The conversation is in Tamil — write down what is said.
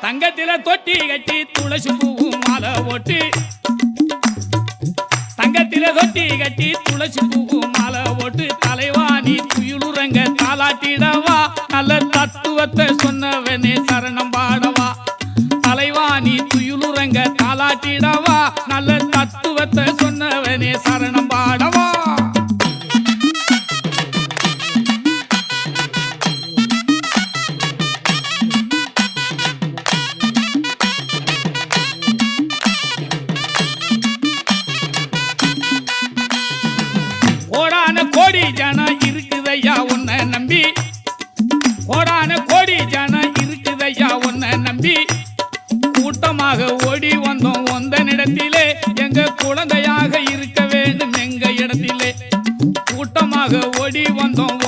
தங்கத்தில தொட்டி கட்டி துளசி பூ மாலை ஓட்டு தங்கத்தில தொட்டி கட்டி துளசி பூ மாலை ஓட்டு தலைவாணி துயிலுறங்க தாலாட்டிடவா நல்ல தத்துவத்தை சொன்னவனே சரணம் பாடவா தலைவாணி துயிலுறங்க தாலாட்டிடவா நல்ல தத்துவத்தை சொன்னவனே சரணம் பாடவா கோடி ஜனம் இருக்குதையா உன்னை நம்பி கோடான கோடி ஜனம் இருக்குதையா உன்னை நம்பி கூட்டமாக ஓடி வந்தோம் உந்தனிடத்திலே எங்க குழந்தையாக இருக்க வேண்டும் எங்க இடத்திலே கூட்டமாக ஓடி வந்தோம்